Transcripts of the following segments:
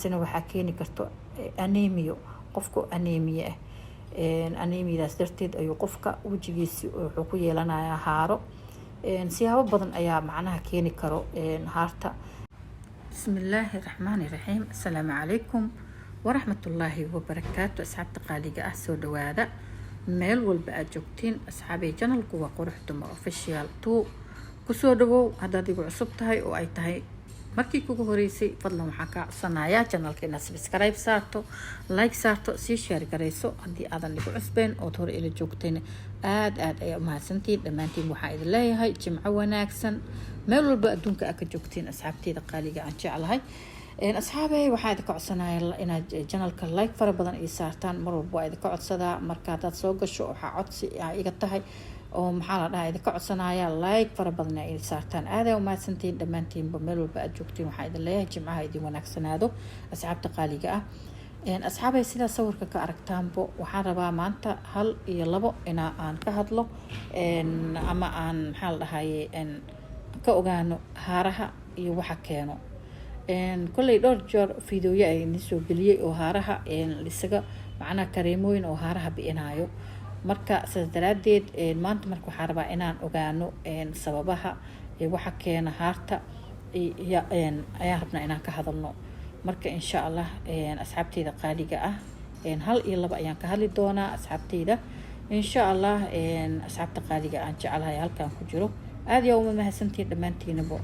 sina waxaa keeni karto anemia qofka anemia anemiadaas darteed ayuu qofka wejigiisa wuxuu ku yeelanayaa haaro siyaabo badan ayaa macnaha keeni karo haarta. bismillaahi raxmaani raxiim. assalaamu calaykum waraxmatullaahi wabarakaatu. asxaabta qaaliga ah soo dhawaada meel walba aad joogtiin. asxaabay janalku waa qurux dumar official 2 kusoo dhawow. haddaad igu cusub tahay oo ay tahay markii kugu horeysay fadlan waxaan kaa codsanayaa channelka inaad subscribe saarto, like saarto, sii share garayso haddii aadan igu cusbeen ood hore ila joogtayna aad ayaa u mahadsantiin. dhammaantiin waxaan idin leeyahay jimco wanaagsan meel walba adduunka aad ka joogtiin. asxaabteyda qaaliga aan jeclahay asxaabey waxaa idinka codsanayaa inaad channelka like fara badan ii saartaan. mar walba waa idinka codsadaa marka haddaad soo gasho waxaa codsi iga tahay oo maxaa la dhahaa idinka codsanaya like fara badan ay saartaan. aad ay u mahadsantiin dhammaantiinba meel walba aad joogtiin. waxaa idin leeyahay jimcaha idin wanaagsanaado asxaabta qaaliga ah. asxaabay sidaa sawirka ka aragtaanbo waxaan rabaa maanta 1 iyo 2 inaa aan ka hadlo ama aan maxaa la dhahaye ka ogaano haaraha iyo waxa keeno. kolley dhowr jeer fiidooyo ay idin soo geliyey oo haaraha isaga macnaha kareemooyin oo haaraha bi'inaayo. marka sidaas daraadeed maanta marka waxaan rabaa inaan ogaano sababaha waxa keena haarta ayaan rabnaa inaan ka hadalno. marka insha allah asxaabteyda qaaliga ah 1 iyo 2 ayaan ka hadli doonaa asxaabteyda insha allah. asxaabta qaaliga aan jecelahay halkaan ku jiro aad iyo uma mahadsantihiin dhammaantiinaba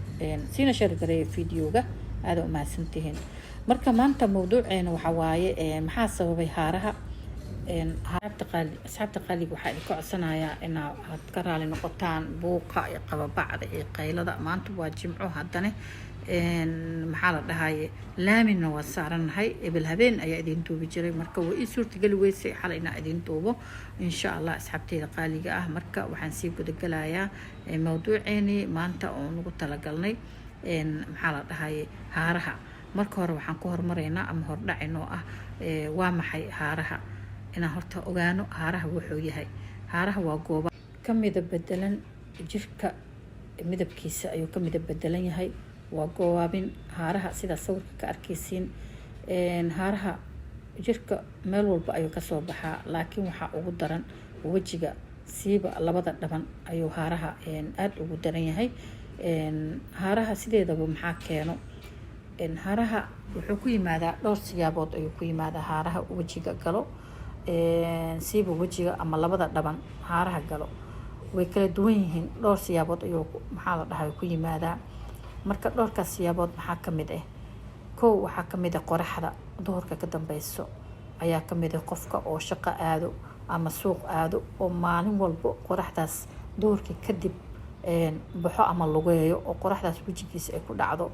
siina share gareeya fiidiyooga aad u mahadsantihiin. marka maanta mawduuceena waxa waaye maxaa sababay haaraha. asxaabta qaaliga waxaa idinka codsanayaa inaad ka raali noqotaan buuqa iyo qababacda iyo qaylada. maanta waa jimco haddana maxaa la dhahaye laamina waa saaranahay. ebel habeen ayaa idin duubi jiray marka waa ii suurtageli weysay xalay inaa idin duubo insha allah asxaabteyda qaaliga ah. marka waxaan sii gudagalayaa mawduuceeni maanta oo nagu talagalnay maxaa la dhahaye haaraha. marka hore waxaan ku hormaraynaa ama hordhacinoo ah waa maxay haaraha. inaan horta ogaano haaraha wuxuu yahay. haaraha waa gooba ka midab bedelan jirka midabkiisa ayuu ka midab bedelan yahay. waa goobaabin haaraha sidaa sawirka ka arkaysiin. haaraha jirka meel walba ayuu kasoo baxaa laakiin waxaa ugu daran wejiga siiba labada dhaban ayuu haaraha aad ugu daran yahay. haaraha sideedaba maxaa keeno. haaraha wuxuu ku yimaadaa dhowr siyaabood ayuu ku yimaadaa. haaraha wejiga galo siiba wejiga ama labada dhaban haaraha galo way kala duwan yihiin. dhowr siyaabood ayuu maxaa la dhahay ku yimaadaa. marka dhowrkaas siyaabood maxaa ka mid ah. kow waxaa ka mid ah qoraxda duhurka ka dambeyso ayaa ka mid ah qofka oo shaqo aado ama suuq aado oo maalin walba qoraxdaas duhurkii kadib baxo ama lugeeyo oo qoraxdaas wejigiisa ay ku dhacdo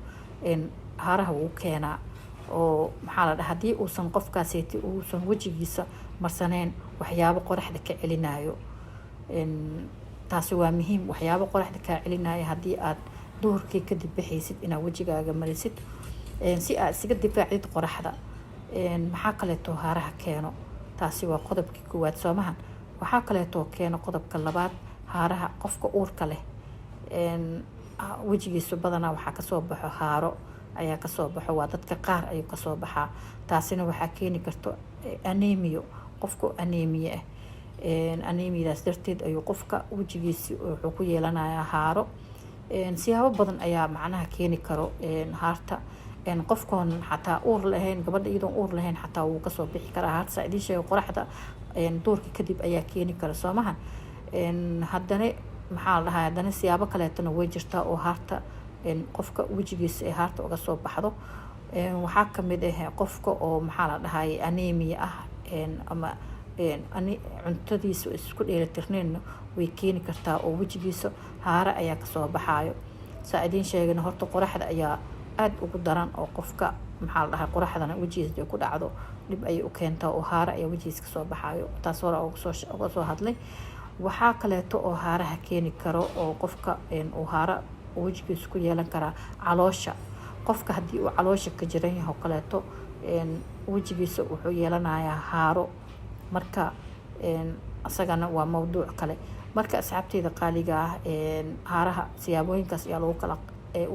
haaraha wuu keenaa. oo maxaa la dhahaa haddii uusan qofkaaseti uusan wejigiisa marsaneen waxyaabo qoraxda ka celinayo. taasi waa muhiim. waxyaabo qoraxda ka celinaya haddii aad duhurkii kadib baxaysid inaad wejigaaga marisid si aad isaga difaacid qoraxda. maxaa kaleeto haaraha keeno. taasi waa qodobkii koowaad soomahan. waxaa kaleeto keeno qodobka labaad haaraha qofka uurka leh wejigiisa badanaa waxaa kasoo baxo haaro ayaa kasoo baxo. waa dadka qaar ayuu kasoo baxaa. taasina waxaa keeni karto anemia qofka anemia anemiadaas darteed ayuu qofka wejigiisa wuxuu ku yeelanayaa haaro. siyaabo badan ayaa macnaha keeni karo haarta. qofkoon xataa uur lahayn gabadha iyadoon uur lahayn xataa wuu kasoo bixi karaa haarta. saa idiin sheega qoraxda duurka kadib ayaa keeni kara soomahan. haddana maxaa la dhahaa haddana siyaabo kaleetona way jirtaa oo haarta qofka wejigiisa ay haarta uga soo baxdo. waxaa ka mid ah qofka oo maxaa la dhahaye anemia ah ama cuntadiisa isku dheelitirneenna way keeni kartaa oo wejigiisa haara ayaa kasoo baxaayo. saa idiin sheegana horta qoraxda ayaa aad ugu daran oo qofka maxaa la dhahaa qoraxdana wejigiisa ay ku dhacdo dhib ayay u keentaa oo haara ayaa wejigiisa kasoo baxaayo. taas hore uga soo hadlay. waxaa kaleeto oo haaraha keeni karo oo qofka uu haara wejigiisa ku yeelan karaa caloosha. qofka haddii uu caloosha ka jiran yahay kaleeto wejigiisa wuxuu yeelanayaa haaro. marka asagana waa mawduuc kale. marka asxaabteyda qaaliga ah haaraha siyaabooyinkaas ayaa lagu kala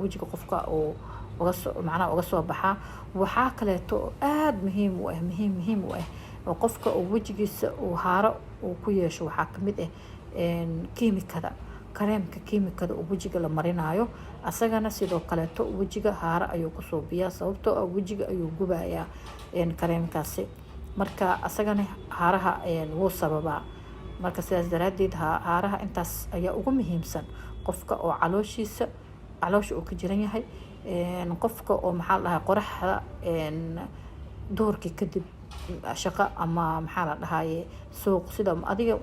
wejiga qofka oo macnaha uga soo baxaa. waxaa kaleeto oo aad muhiim u ah oo qofka uu wejigiisa uu haaro uu ku yeesho waxaa kamid ah kiimikada kareemka kiimikada oo wejiga la marinayo asagana sidoo kaleeto wejiga haaro ayuu kusoo biyaa sababtoo ah wejiga ayuu gubayaa kareemkaasi marka asagana haaraha wuu sababaa. marka sidaas daraadeed haaraha intaas ayaa ugu muhiimsan qofka oo caloosha uu ka jiran yahay qofka oo maxaa la dhahaa qoraxda doorkii kadib shaqo ama maxaa la dhahaye suuq sida adiga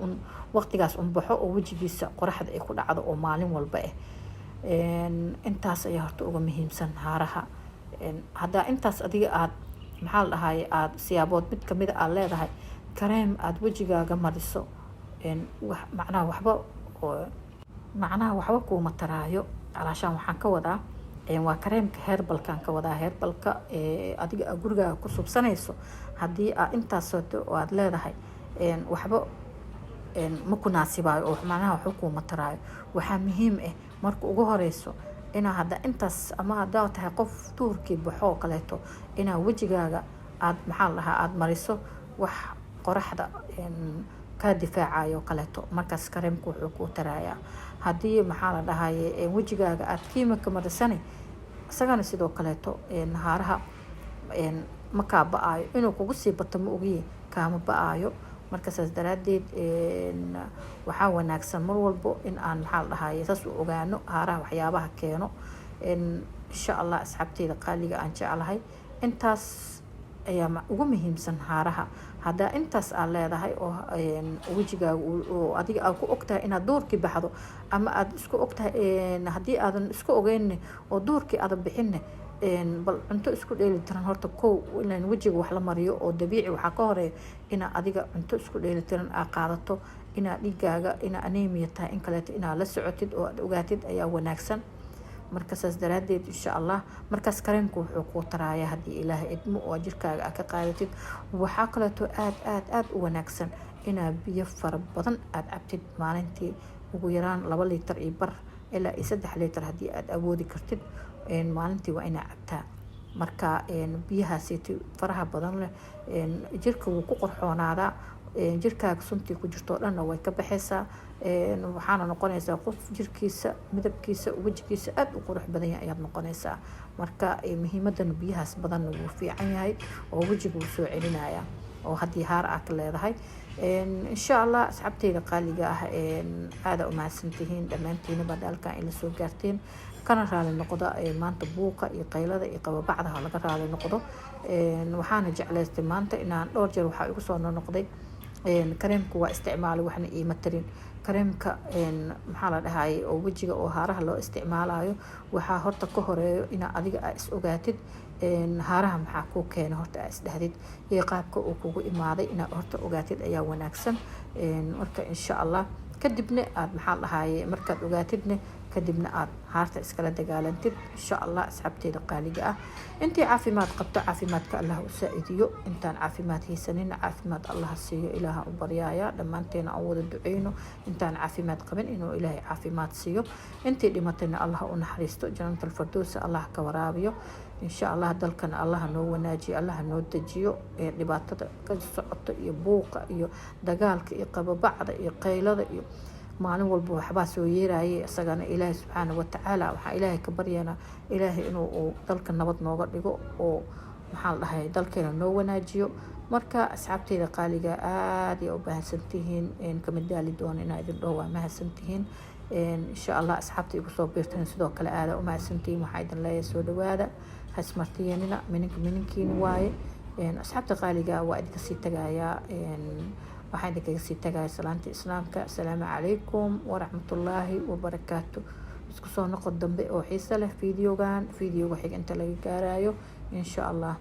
waqtigaas baxo oo wejigiisa qoraxda ay ku dhacdo oo maalin walba intaas ayaa horta uga muhiimsan haaraha. haddaa intaas adiga aad maxaa la dhahaye aad siyaabood mid kamid aad leedahay kareem aad wejigaaga mariso macnaha waxba kuuma taraayo calaashaan waxaan ka wadaa waa kareemka heerbalkaan ka wadaa heerbalka adiga gurigaaga ku subsanayso haddii aad intaas oo aad leedahay waxba ma ku naasibayo oo macnaha waxba kuuma taraayo. waxaa muhiim ah marka ugu horeyso inaa hadda intaas ama haddaa tahay qof duurkii baxo oo kaleeto inaa wejigaaga aad maxaa la dhahaa aad mariso wax qoraxda ka difaacayo kaleeto markaas kareemku wuxuu ku tarayaa. haddii maxaa la dhahaye wejigaaga aad kiimika marisani isagana sidoo kaleeto haaraha ma kaa ba-aayo inuu kugu sii bato ma ogiye kaama ba-aayo. marka saas daraadeed waxaa wanaagsan mar walbo in aan maxaa la dhahaye saas u ogaano haaraha waxyaabaha keeno. insha allah asxaabteyda qaaliga aan jeclahay intaas ayaa ugu muhiimsan haaraha. haddaa intaas aad leedahay oo wejigaaga oo adiga aad ku ogtahay inaad duurkii baxdo ama aad isku ogtahay haddii aadan isku ogeyn oo duurkii aadan bixinne bal cunto isku dheeli tiran horta kow inaan wejiga wax la mariyo oo dabiici waxaa ka horeeya inaa adiga cunto isku dheeli tiran aad qaadato inaa dhiigaaga inaa anemia tahay in kaleeto inaa la socotid oo aad ogaatid ayaa wanaagsan. marka saas daraadeed insha allah markaas kareemku wuxuu kuu taraaya haddii ilaahay idmo oo jirkaaga aad ka qaadatid. waxaa kaleeto aad u wanaagsan inaa biyo fara badan aad cabtid maalintii ugu yaraan 2 litir iyo bar ilaa 3 litir haddii aad awoodi kartid maalintii waa inaa cabtaa. marka biyahaasiti faraha badan leh jirka wuu ku qorxoonaadaa jirkaaga suntii ku jirto dhanna way ka baxaysaa waxaana noqonaysaa qof jirkiisa midabkiisa wejigiisa aad u qurux badan yahay ayaad noqonaysaa. marka muhiimadan biyahaas badan wuu fiican yahay oo wejiga wuu soo celinaya oo haddii haar aad leedahay. insha allah asxaabteyda qaaliga ah aada u mahadsantihiin dhammaantiina baad halkaan ila soo gaarteen kana raali noqdo maanta buuqa iyo qaylada iyo qababacdaha laga raali noqdo. waxaana jeclaystay maanta inaan dhowr jeer waxaa igu soo noqday kareemku waa isticmaalo waxna iima tarin. kareemka maxaa la dhahaye oo wejiga oo haaraha loo isticmaalayo waxaa horta ka horeeyo inaa adiga aa is ogaatid haaraha maxaa kuu keena horta aa isdhahdid iyo qaabka uu kugu imaaday inaa horta ogaatid ayaa wanaagsan. marka insha allah kadibna aad maxaa la dhahaye markaad ogaatidne kadibna aad haarta iskala dagaalantid insha allah asxaabteyda qaaliga ah. intii caafimaad qabto caafimaadka allah u saa'idiyo intaan caafimaad haysanina caafimaad allah siiyo ilaaha u baryaaya dhammaanteena aan wada duceyno intaan caafimaad qabin inuu ilaahay caafimaad siiyo intii dhimatayna allah u naxariisto jannatul firdaws allah ka waraabiyo insha allah dalkana allah noo wanaajiyo allah noo dejiyo dhibaatada ka socoto iyo buuqa iyo dagaalka iyo qababacda iyo qaylada iyo maalin walba waxbaa soo yeerayay isagana ilaahay subxaanahu watacaala waxaa ilaahay ka baryanaa ilaahay inuu dalka nabad nooga dhigo oo maxaa la dhahay dalkeena noo wanaajiyo. marka asxaabteyda qaaliga aad ay u baahsantihiin kama daali doona inaa idin dhaho waa mahadsantihiin. insha allah asxaabta igu soo biirtan sidoo kale aada u mahadsantihiin waxaa idin leeyahay soo dhawaada hasmartiyanina mininkiina waaye. asxaabta qaaliga waa idinka sii tagayaa waxaan idinkaga sii tagaya salaanta islaamka assalaamu calaykum waraxmatullaahi wabarakaatu. isku soo noqod dambe oo xiiso leh fiidiyoga xiga inta laga gaarayo insha allah.